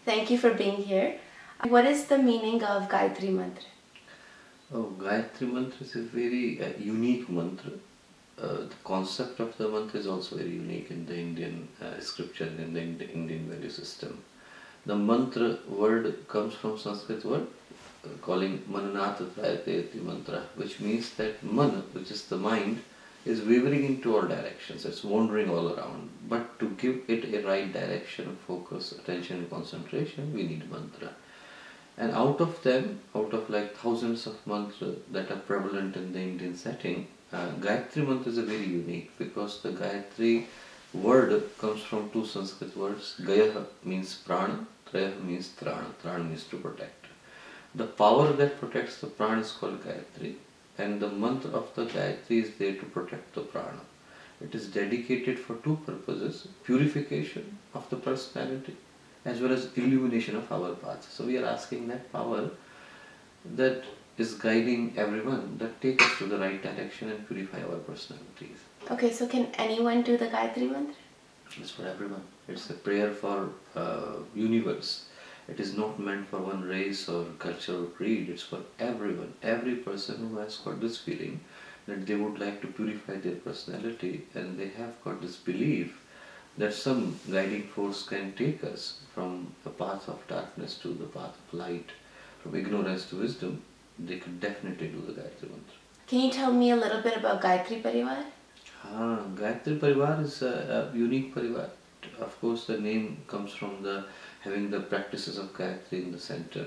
Thank you for being here. What is the meaning of Gayatri Mantra? Oh, Gayatri Mantra is a very unique mantra. The concept of the mantra is also very unique in the Indian scripture and in the Indian value system. The mantra word comes from Sanskrit word calling mananat trayate mantra, which means that man, which is the mind, is wavering into all directions. It's wandering all around. But to give it a right direction, focus, attention, and concentration, we need mantra. And out of them, out of like thousands of mantras that are prevalent in the Indian setting, Gayatri Mantra is a very unique because the Gayatri word comes from two Sanskrit words. Gaya means prana, Traya means trana. Trana means to protect. The power that protects the prana is called Gayatri, and the mantra of the Gayatri is there to protect the prana. It is dedicated for two purposes: purification of the personality as well as illumination of our path. So we are asking that power that is guiding everyone, that take us to the right direction and purify our personalities. Okay, so can anyone do the Gayatri Mantra? It's for everyone. It's a prayer for universe. It is not meant for one race or culture or creed. It's for everyone. Every person who has got this feeling that they would like to purify their personality, and they have got this belief that some guiding force can take us from the path of darkness to the path of light, from ignorance to wisdom, they could definitely do the Gayatri Mantra. Can you tell me a little bit about Gayatri Parivar? Gayatri Parivar is a unique Parivar. Of course, the name comes from having the practices of Gayatri in the center.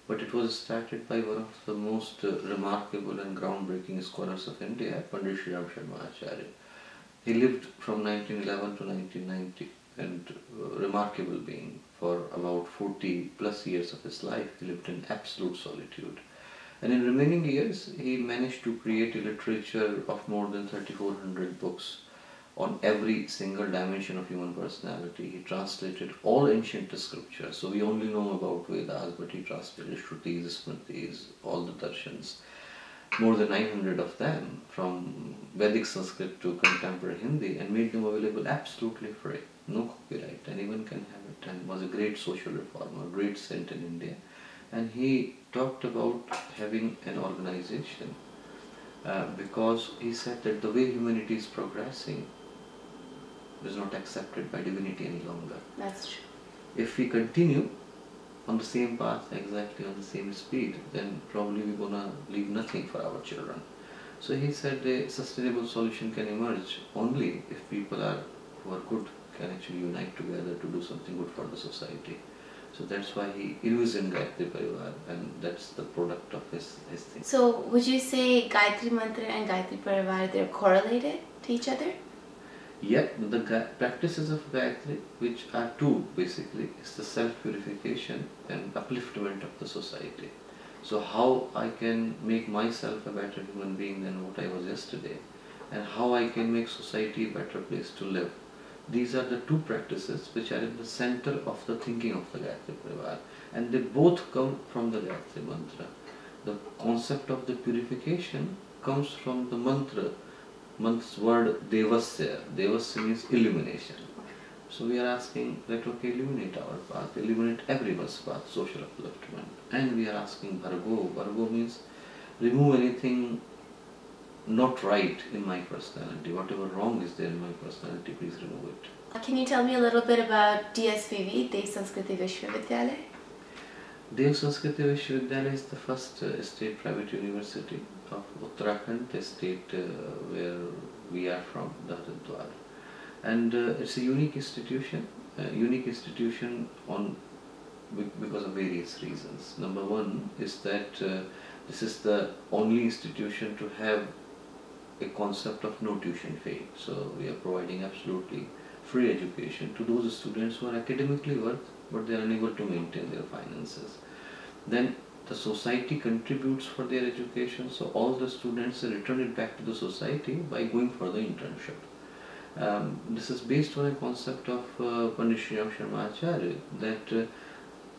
But it was started by one of the most remarkable and groundbreaking scholars of India, Pandit Sri Sharma Acharya. He lived from 1911 to 1990, and remarkable being. For about 40 plus years of his life, he lived in absolute solitude. And in remaining years, he managed to create a literature of more than 3,400 books on every single dimension of human personality. He translated all ancient scriptures. So we only know about Vedas, but he translated Shrutis, Smritis, all the darshans. More than 900 of them, from Vedic Sanskrit to contemporary Hindi, and made them available absolutely free. No copyright, anyone can have it, and was a great social reformer, great saint in India. And he talked about having an organization because he said that the way humanity is progressing is not accepted by divinity any longer. That's true. If we continue on the same path, exactly on the same speed, then probably we're gonna leave nothing for our children. So he said a sustainable solution can emerge only if people who are good can actually unite together to do something good for the society. So that's why he envisioned Gayatri Parivar, and that's the product of his thing. So would you say Gayatri Mantra and Gayatri Parivar, they're correlated to each other? Yep, the practices of Gayatri, which are two basically, is the self-purification and upliftment of the society. So how I can make myself a better human being than what I was yesterday, and how I can make society a better place to live. These are the two practices which are in the center of the thinking of the Gayatri Parivar, and they both come from the Gayatri Mantra. The concept of the purification comes from the mantra's word Devasya. Devasya means illumination. So we are asking that, okay, illuminate our path, illuminate everyone's path, social upliftment. And we are asking Bhargo. Bhargo means remove anything not right in my personality. Whatever wrong is there in my personality, please remove it. Can you tell me a little bit about DSVV, Dev Sanskriti Vishwavidyalaya? Dev Sanskriti Vishwavidyalaya is the first state private university of Uttarakhand, the state where we are from, the Haridwar. And it's a unique institution because of various reasons. Number one is that this is the only institution to have a concept of no tuition fee. So we are providing absolutely free education to those students who are academically worth, but they are unable to maintain their finances. Then the society contributes for their education, so all the students return it back to the society by going for the internship. This is based on a concept of Pandit Sri Sharma Acharya that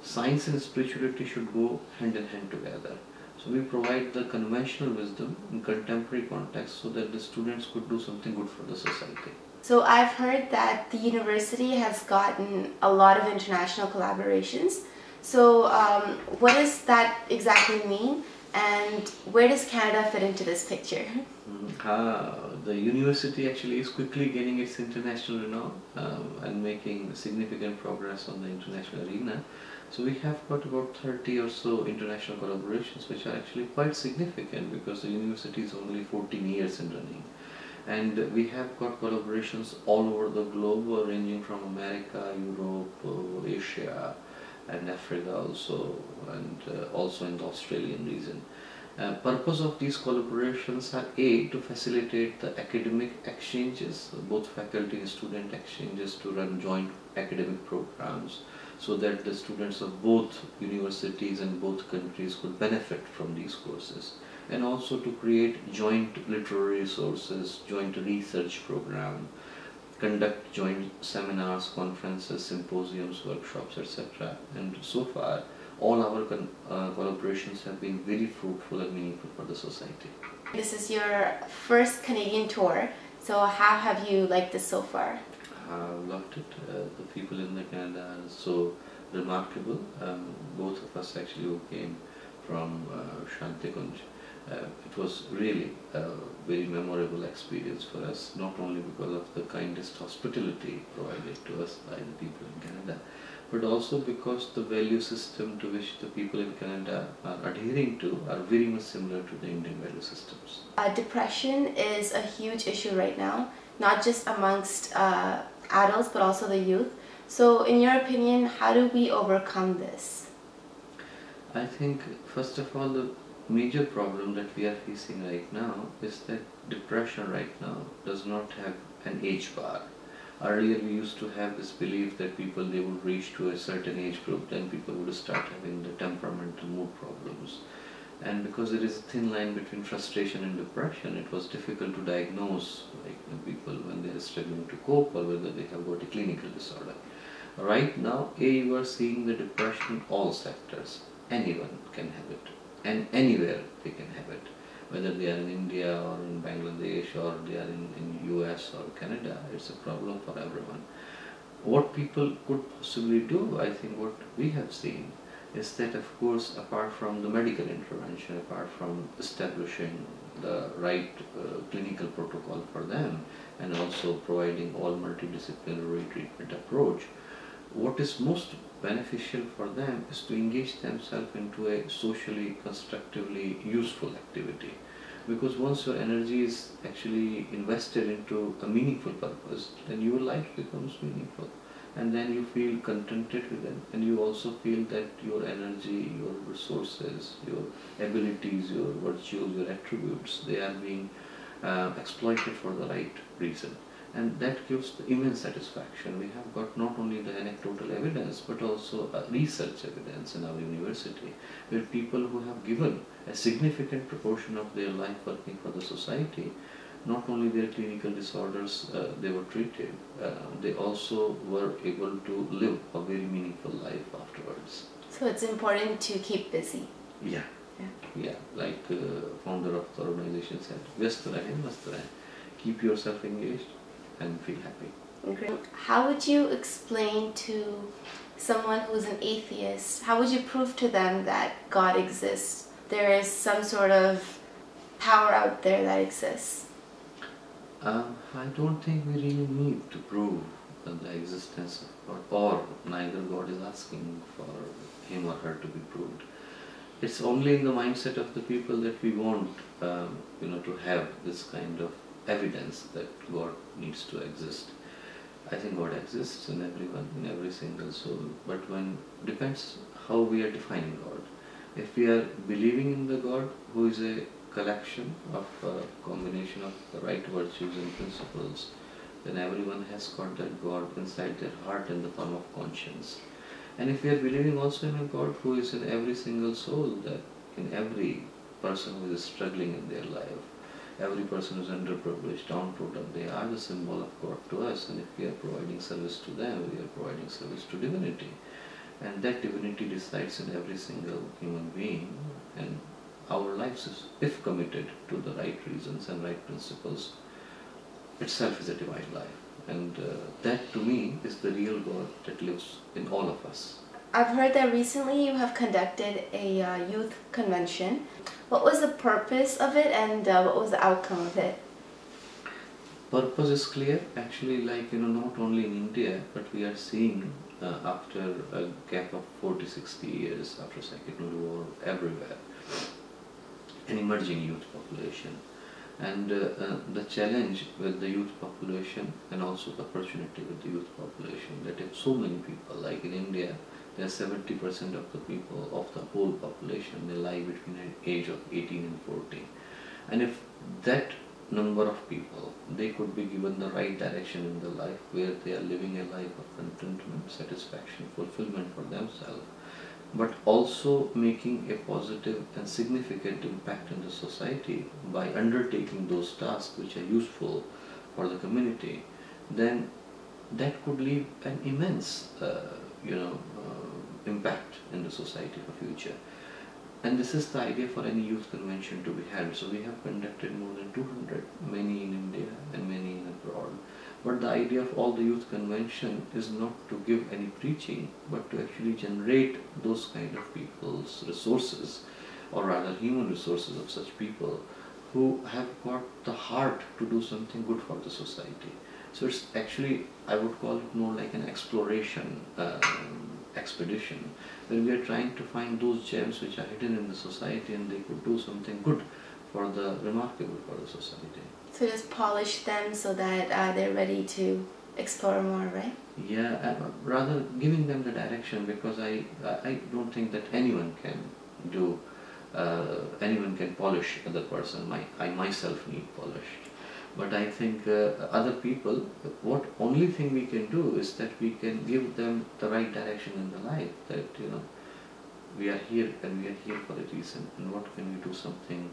science and spirituality should go hand in hand together. So we provide the conventional wisdom in contemporary context so that the students could do something good for the society. So I've heard that the university has gotten a lot of international collaborations. So what does that exactly mean, and where does Canada fit into this picture? The university actually is quickly gaining its international renown and making significant progress on the international arena. So we have got about 30 or so international collaborations, which are actually quite significant because the university is only 14 years in running. And we have got collaborations all over the globe, ranging from America, Europe, Asia, and Africa also, and also in the Australian region. Purpose of these collaborations are A, to facilitate the academic exchanges, both faculty and student exchanges, to run joint academic programs so that the students of both universities and both countries could benefit from these courses, and also to create joint literary resources, joint research program, conduct joint seminars, conferences, symposiums, workshops, etc. And so far, all our collaborations have been very fruitful and meaningful for the society. This is your first Canadian tour, so how have you liked this so far? I've loved it. The people in the Canada are so remarkable. Both of us actually who came from Shantikunj. It was really a very memorable experience for us, not only because of the kindest hospitality provided to us by the people in Canada, but also because the value system to which the people in Canada are adhering to are very much similar to the Indian value systems. Depression is a huge issue right now, not just amongst adults but also the youth. So in your opinion, how do we overcome this? I think first of all, the major problem that we are facing right now is that depression right now does not have an age bar. Earlier we used to have this belief that people, they would reach to a certain age group, then people would start having the temperamental mood problems. And because there is a thin line between frustration and depression, it was difficult to diagnose people when they are struggling to cope or whether they have got a clinical disorder. Right now, you are seeing the depression in all sectors. Anyone can have it, and anywhere they can have it. Whether they are in India or in Bangladesh or they are in US or Canada, it's a problem for everyone. What people could possibly do, I think what we have seen, is that of course apart from the medical intervention, apart from establishing the right clinical protocol for them and also providing all multidisciplinary treatment approach, what is most beneficial for them is to engage themselves into a socially, constructively useful activity. Because once your energy is actually invested into a meaningful purpose, then your life becomes meaningful. And then you feel contented with it, and you also feel that your energy, your resources, your abilities, your virtues, your attributes, they are being exploited for the right reason. And that gives the immense satisfaction. We have got not only the anecdotal evidence but also research evidence in our university, where people who have given a significant proportion of their life working for the society, not only their clinical disorders they were treated, they also were able to live a very meaningful life afterwards. So it's important to keep busy. Yeah, like the founder of the organization said, "Vyast rahe, mast rahe." Keep yourself engaged and feel happy. Great. How would you explain to someone who's an atheist, how would you prove to them that God exists? There is some sort of power out there that exists. I don't think we really need to prove the existence of God, or neither God is asking for him or her to be proved. It's only in the mindset of the people that we want to have this kind of evidence that God needs to exist. I think God exists in everyone, in every single soul, but depends how we are defining God. If we are believing in the God who is a collection of a combination of the right virtues and principles, then everyone has got that God inside their heart in the form of conscience. And if we are believing also in a God who is in every single soul, that in every person who is struggling in their life, every person who is underprivileged, downtrodden, they are the symbol of God to us, and if we are providing service to them, we are providing service to divinity. And that divinity resides in every single human being, and our lives, if committed to the right reasons and right principles, itself is a divine life. And that to me is the real God that lives in all of us. I've heard that recently you have conducted a youth convention. What was the purpose of it, and what was the outcome of it? Purpose is clear. Actually, like, not only in India, but we are seeing after a gap of 40-60 years after Second World War everywhere, an emerging youth population. And the challenge with the youth population, and also the opportunity with the youth population, that if so many people, like in India, there are 70% of the people of the whole population, they lie between the age of 18 and 40. And if that number of people, they could be given the right direction in their life, where they are living a life of contentment, satisfaction, fulfillment for themselves, but also making a positive and significant impact in the society by undertaking those tasks which are useful for the community, then that could leave an immense impact in the society for future. And this is the idea for any youth convention to be held. So we have conducted more than 200, many in India and many in abroad. But the idea of all the youth convention is not to give any preaching, but to actually generate those kind of people's resources, or rather human resources of such people who have got the heart to do something good for the society. So it's actually, I would call it more like an exploration expedition, where we are trying to find those gems which are hidden in the society, and they could do something good for the remarkable for the society. So just polish them so that they're ready to explore more, right? Yeah, rather giving them the direction, because I don't think that anyone can do, anyone can polish other person. I myself need polished. But I think other people, what only thing we can do is that we can give them the right direction in the life, that we are here and we are here for a reason, and what can we do something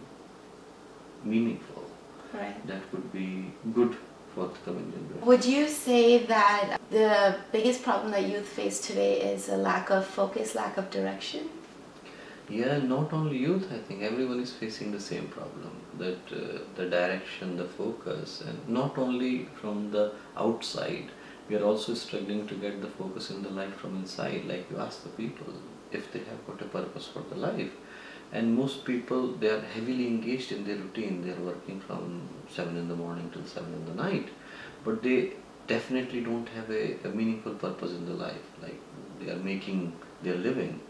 meaningful, right, that would be good for the coming generation. Would you say that the biggest problem that youth face today is a lack of focus, lack of direction? Yeah, not only youth, I think everyone is facing the same problem, that the direction, the focus, and not only from the outside, we are also struggling to get the focus in the life from inside. Like you ask the people if they have got a purpose for the life, and most people, they are heavily engaged in their routine. They are working from 7 in the morning till 7 in the night, but they definitely don't have a meaningful purpose in the life, like they are making their living.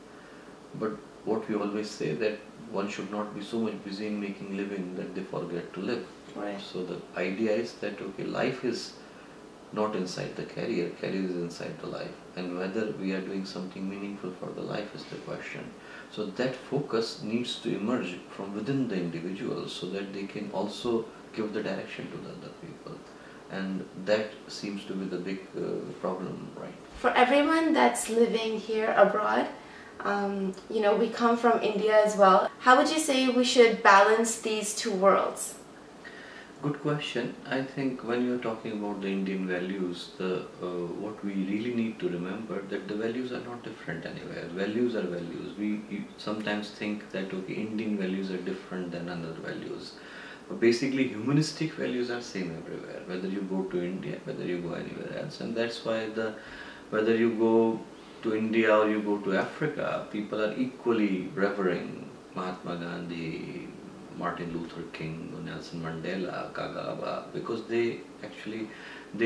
But what we always say, that one should not be so much busy in making living that they forget to live. Right. So the idea is that, okay, life is not inside the career is inside the life, and whether we are doing something meaningful for the life is the question. So that focus needs to emerge from within the individual, so that they can also give the direction to the other people, and that seems to be the big problem, right? For everyone that's living here abroad, we come from India as well. How would you say we should balance these two worlds? Good question. I think when you're talking about the Indian values, what we really need to remember, that the values are not different anywhere. Values are values. We sometimes think that, okay, Indian values are different than other values. But basically, humanistic values are same everywhere, whether you go to India, whether you go anywhere else. And that's why whether you go to India or you go to Africa, people are equally revering Mahatma Gandhi, Martin Luther King, Nelson Mandela, Kagaba, because they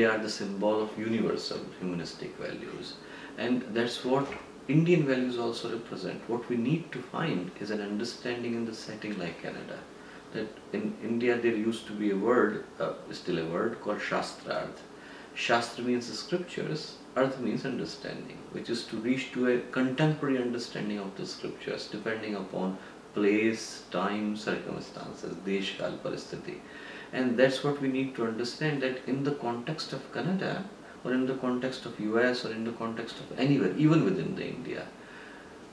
are the symbol of universal humanistic values. And that's what Indian values also represent. What we need to find is an understanding in the setting like Canada. That in India there used to be a word, still a word, called Shastrarth. Shastra means scriptures, Arth means understanding, which is to reach to a contemporary understanding of the scriptures, depending upon place, time, circumstances, desh, kal, paristiti. And that's what we need to understand, that in the context of Canada, or in the context of US, or in the context of anywhere, even within the India,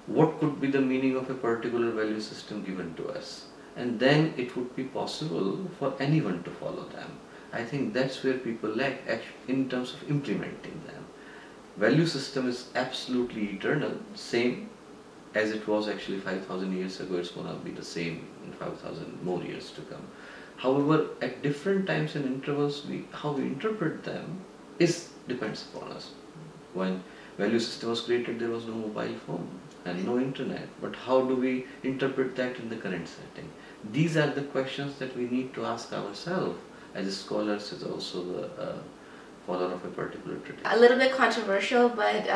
what could be the meaning of a particular value system given to us? And then it would be possible for anyone to follow them. I think that's where people lack in terms of implementing them. Value system is absolutely eternal, same as it was actually 5,000 years ago. It's going to be the same in 5,000 more years to come. However, at different times and intervals, how we interpret them depends upon us. When value system was created, there was no mobile phone and no internet. But how do we interpret that in the current setting? These are the questions that we need to ask ourselves as scholars, as also the follower of a particular tradition. A little bit controversial, but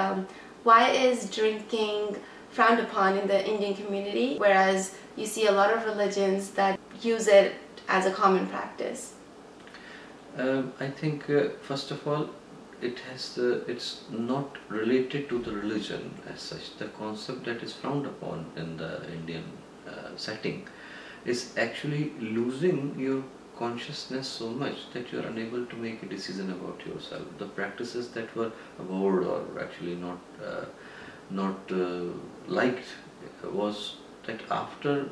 why is drinking frowned upon in the Indian community, whereas you see a lot of religions that use it as a common practice? I think first of all, it's not related to the religion as such. The concept that is frowned upon in the Indian setting is actually losing your consciousness so much that you are unable to make a decision about yourself. The practices that were abhorred or actually not liked was that after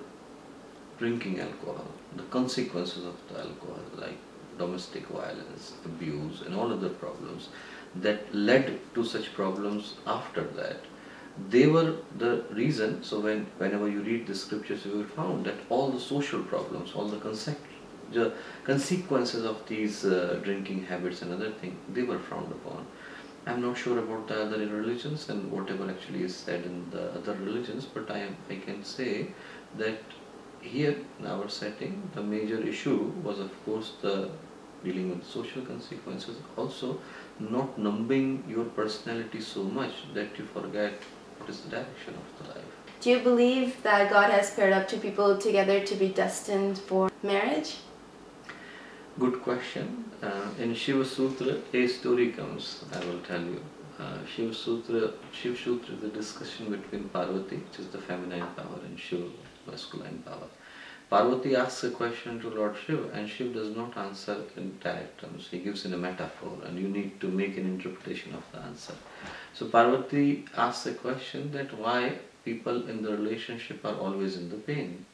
drinking alcohol, the consequences of the alcohol, like domestic violence, abuse and all other problems that led to such problems after that, they were the reason. So whenever you read the scriptures, you will find that all the social problems, all the consequences of these drinking habits and other things, they were frowned upon. I'm not sure about the other religions and whatever actually is said in the other religions, but I can say that here in our setting, the major issue was of course the dealing with social consequences, also not numbing your personality so much that you forget what is the direction of the life. Do you believe that God has paired up two people together to be destined for marriage? Good question. In Shiva Sutra, a story comes, I will tell you. Shiva Sutra is a discussion between Parvati, which is the feminine power, and Shiva, masculine power. Parvati asks a question to Lord Shiva, and Shiva does not answer in direct terms. He gives in a metaphor, and you need to make an interpretation of the answer. So Parvati asks a question that why people in the relationship are always in the pain.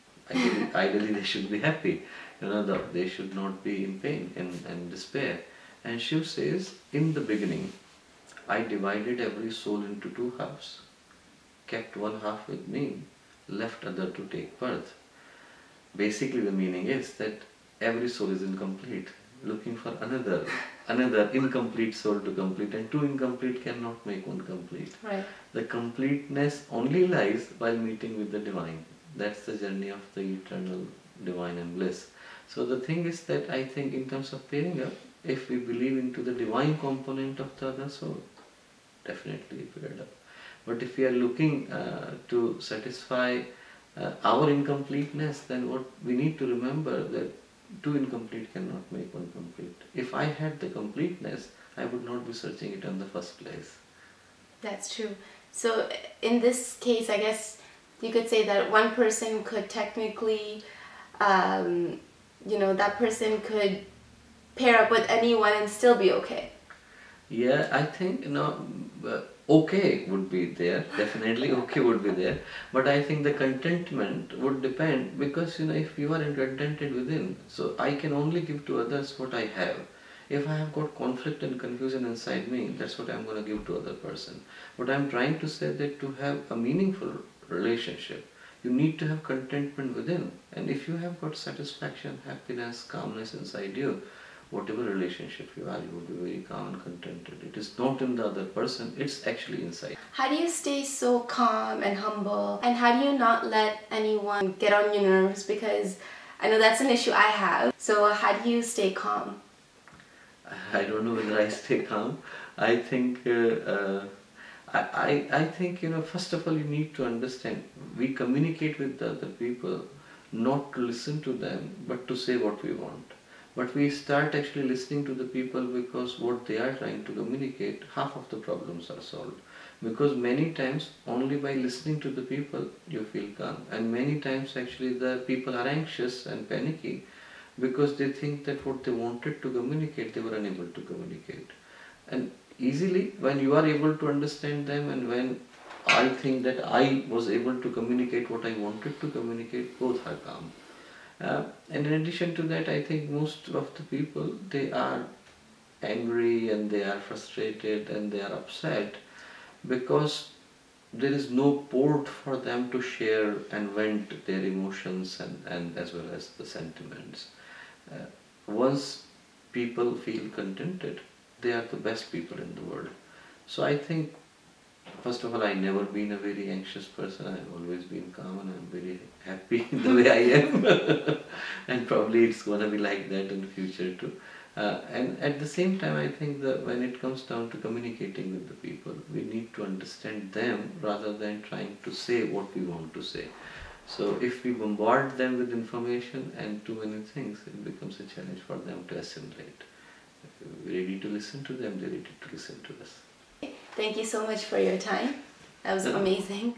Ideally they should be happy. They should not be in pain and despair. And Shiva says, in the beginning, I divided every soul into two halves, kept one half with me, left other to take birth. Basically the meaning is that every soul is incomplete, looking for another incomplete soul to complete, and two incomplete cannot make one complete. Right. The completeness only lies while meeting with the divine. That's the journey of the eternal divine and bliss. So the thing is that I think in terms of pairing up, if we believe into the divine component of the other soul, definitely paired up. But if we are looking to satisfy our incompleteness, then what we need to remember that two incomplete cannot make one complete. If I had the completeness, I would not be searching it in the first place. That's true. So in this case, I guess you could say that one person could technically, that person could pair up with anyone and still be okay. Yeah, I think, okay would be there, definitely okay would be there, but I think the contentment would depend, because if you are contented within, so I can only give to others what I have. If I have got conflict and confusion inside me, that's what I'm going to give to other person. But I'm trying to say that to have a meaningful relationship, you need to have contentment within. And if you have got satisfaction, happiness, calmness inside you, whatever relationship you are, you will be very calm and contented. It is not in the other person, it's actually inside. How do you stay so calm and humble? And how do you not let anyone get on your nerves? Because I know that's an issue I have. So how do you stay calm? I don't know whether I stay calm. I think, I think, first of all, you need to understand, we communicate with the other people, not to listen to them, but to say what we want. But we start actually listening to the people because what they are trying to communicate, half of the problems are solved. Because many times, only by listening to the people, you feel calm. And many times actually the people are anxious and panicky because they think that what they wanted to communicate, they were unable to communicate. And easily, when you are able to understand them, and when I think that I was able to communicate what I wanted to communicate, both are calm. And in addition to that, I think most of the people, they are angry and they are frustrated and they are upset because there is no port for them to share and vent their emotions and as well as the sentiments. Once people feel contented, they are the best people in the world. So I think, first of all, I've never been a very anxious person. I've always been calm and I'm very happy the way I am. And probably it's going to be like that in the future too. And at the same time, I think that when it comes down to communicating with the people, we need to understand them rather than trying to say what we want to say. So if we bombard them with information and too many things, it becomes a challenge for them to assimilate. If we're ready to listen to them, they're ready to listen to us. Thank you so much for your time. That was amazing.